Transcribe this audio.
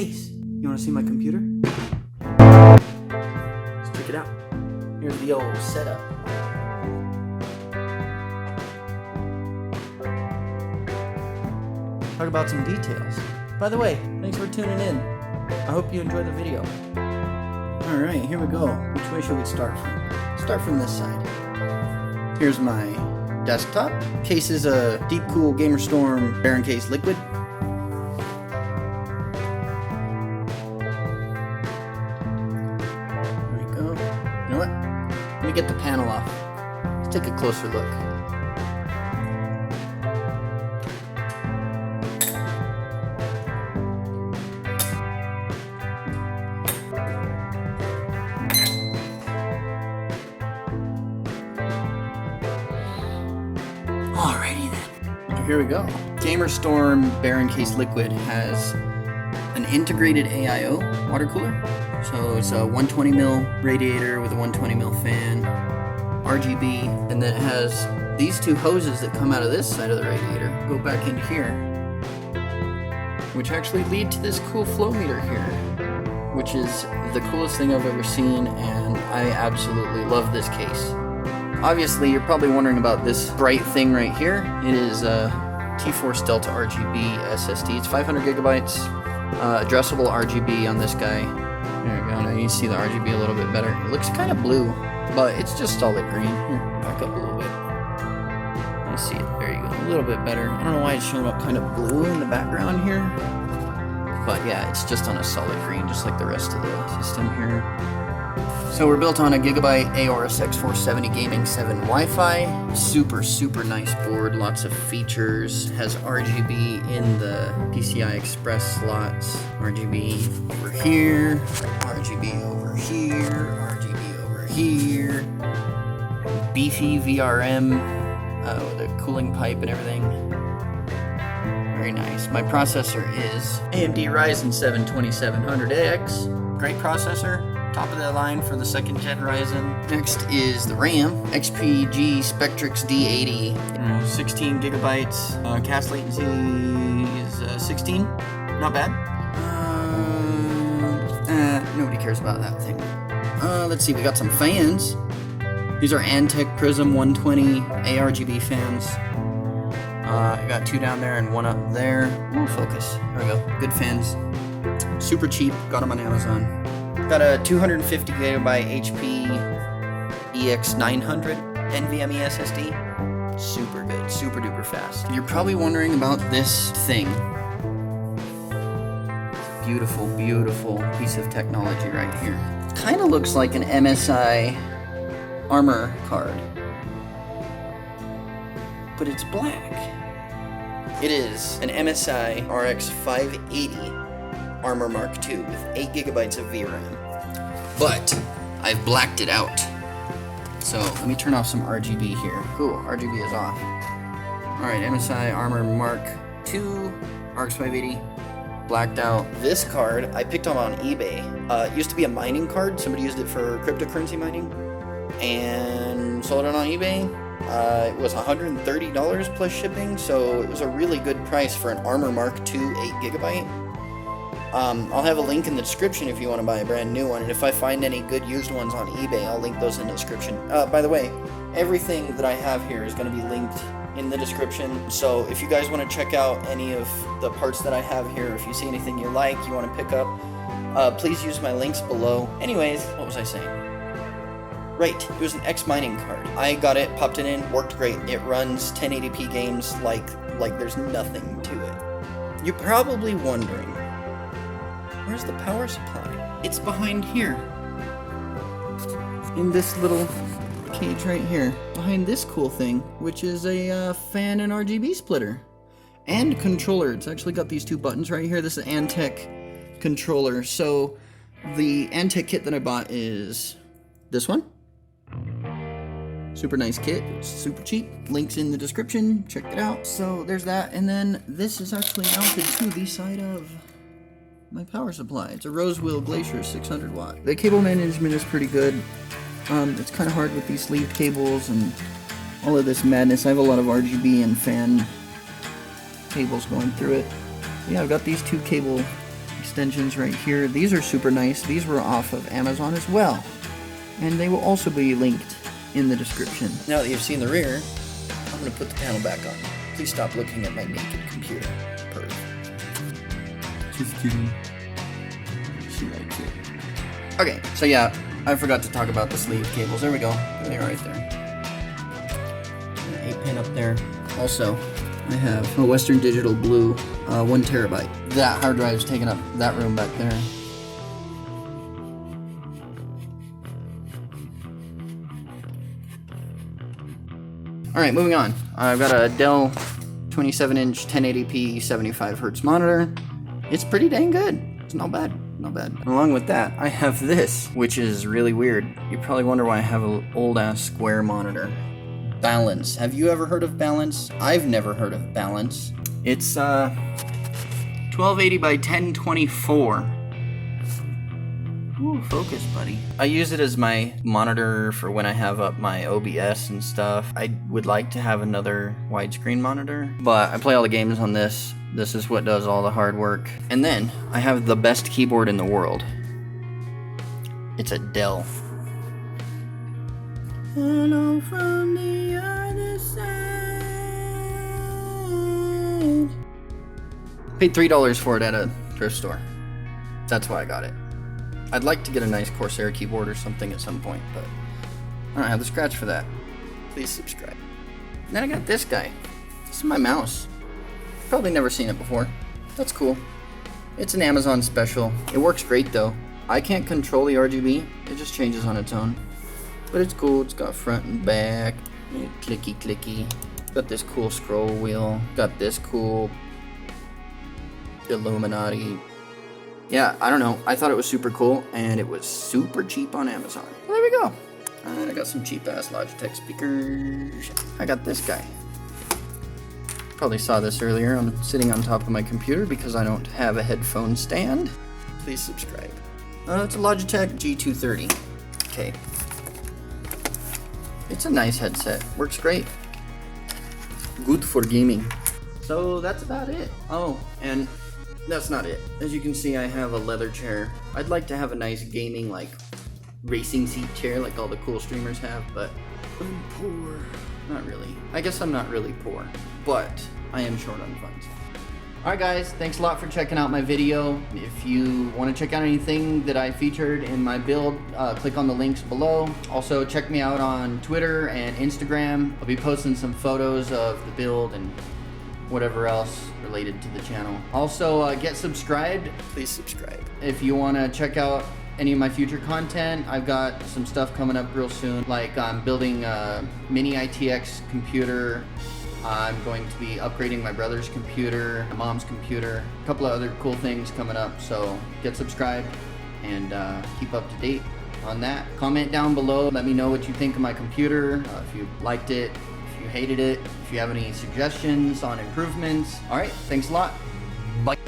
face. You wanna see my computer? Let's check it out. Here's the old setup. Talk about some details. By the way, thanks for tuning in. I hope you enjoyed the video. Alright, here we go. Which way should we start from? Start from this side. Here's my desktop. Case is a Deepcool Gamerstorm Baronkase liquid. There we go. You know what? Let me get the panel off. Let's take a closer look. Alrighty then. Here we go. Gamerstorm Baronkase Liquid has an integrated AIO water cooler. So it's a 120mm radiator with a 120mm fan, RGB, and then it has these two hoses that come out of this side of the radiator, go back into here, which actually lead to this cool flow meter here, which is the coolest thing I've ever seen, and I absolutely love this case. Obviously, you're probably wondering about this bright thing right here. It is a T-Force Delta RGB SSD. It's 500 gigabytes, addressable RGB on this guy. There you go. Now you see the RGB a little bit better. It looks kind of blue, but it's just solid green. Here, back up a little bit. You see it. There you go. A little bit better. I don't know why it's showing up kind of blue in the background here, but yeah, it's just on a solid green, just like the rest of the system here. So we're built on a Gigabyte Aorus X470 Gaming 7 Wi-Fi. Super, super nice board, lots of features. Has RGB in the PCI Express slots. RGB over here, RGB over here, RGB over here. Beefy VRM with a cooling pipe and everything. Very nice. My processor is AMD Ryzen 7 2700X. Great processor. Top of the line for the 2nd gen Ryzen. Next is the RAM, XPG Spectrix D80, 16 gigabytes. Cast latency is 16, not bad. Nobody cares about that thing. Let's see, we got some fans. These are Antec Prism 120 ARGB fans. I got 2 down there and 1 up there. Ooh, focus. There we go. Good fans. Super cheap. Got them on Amazon. Got a 250 gigabyte HP EX900 NVMe SSD. Super good, super duper fast. You're probably wondering about this thing. Beautiful, beautiful piece of technology right here. Kind of looks like an MSI armor card, but it's black. It is an MSI RX 580 Armor Mark II with 8 gigabytes of VRAM. But I've blacked it out. So let me turn off some RGB here. Cool, RGB is off. Alright, MSI Armor Mark II, RX 580, blacked out. This card I picked up on eBay. It used to be a mining card. Somebody used it for cryptocurrency mining and sold it on eBay. It was $130 plus shipping, so it was a really good price for an Armor Mark II 8 gigabyte. I'll have a link in the description if you want to buy a brand new one, and if I find any good used ones on eBay, I'll link those in the description. By the way, everything that I have here is going to be linked in the description, so if you guys want to check out any of the parts that I have here, if you see anything you like, you want to pick up, please use my links below. Anyways, what was I saying? Right, it was an X mining card. I got it, popped it in, worked great. It runs 1080p games like there's nothing to it. You're probably wondering, where's the power supply? It's behind here. In this little cage right here. Behind this cool thing, which is a fan and RGB splitter. And controller. It's actually got these 2 buttons right here. This is an Antec controller. So the Antec kit that I bought is this one. Super nice kit. It's super cheap. Links in the description. Check it out. So there's that. And then this is actually mounted to the side of my power supply. It's a Rosewheel Glacier 600 watt. The cable management is pretty good. It's kind of hard with these sleeved cables and all of this madness. I have a lot of RGB and fan cables going through it. Yeah, I've got these 2 cable extensions right here. These are super nice. These were off of Amazon as well. And they will also be linked in the description. Now that you've seen the rear, I'm going to put the panel back on. Please stop looking at my naked computer. Perv. Just kidding. She likes it. Okay, so yeah, I forgot to talk about the sleeve cables. There we go. They are right there. 8-pin up there. Also, I have a Western Digital Blue 1 terabyte. That hard drive is taking up that room back there. Alright, moving on. I've got a Dell 27-inch 1080p 75Hz monitor. It's pretty dang good. It's not bad. Not bad. Along with that, I have this, which is really weird. You probably wonder why I have an old-ass square monitor. Balance. Have you ever heard of Balance? I've never heard of Balance. It's 1280 by 1024. Ooh, focus, buddy. I use it as my monitor for when I have up my OBS and stuff. I would like to have another widescreen monitor, but I play all the games on this. This is what does all the hard work. And then I have the best keyboard in the world. It's a Dell. Hello from the other side. Paid $3 for it at a thrift store. That's why I got it. I'd like to get a nice Corsair keyboard or something at some point, but I don't have the scratch for that. Please subscribe. And then I got this guy. This is my mouse. Probably never seen it before. That's cool. It's an Amazon special. It works great though. I can't control the RGB. It just changes on its own. But it's cool. It's got front and back. Clicky clicky. Got this cool scroll wheel. Got this cool Illuminati. Yeah, I don't know. I thought it was super cool, and it was super cheap on Amazon. Well, there we go. And I got some cheap-ass Logitech speakers. I got this guy. Probably saw this earlier. I'm sitting on top of my computer because I don't have a headphone stand. Please subscribe. It's a Logitech G230. Okay. It's a nice headset. Works great. Good for gaming. So that's about it. Oh, and that's not it. As you can see, I have a leather chair. I'd like to have a nice gaming, like, racing seat chair like all the cool streamers have, but I'm poor. Not really. I guess I'm not really poor, but I am short on funds. Alright guys, thanks a lot for checking out my video. If you want to check out anything that I featured in my build, click on the links below. Also, check me out on Twitter and Instagram. I'll be posting some photos of the build and whatever else related to the channel. Also, get subscribed. Please subscribe. If you want to check out any of my future content, I've got some stuff coming up real soon. Like I'm building a mini ITX computer. I'm going to be upgrading my brother's computer, my mom's computer, a couple of other cool things coming up. So get subscribed and keep up to date on that. Comment down below. Let me know what you think of my computer, if you liked it, if you hated it, if you have any suggestions on improvements. All right, thanks a lot. Bye.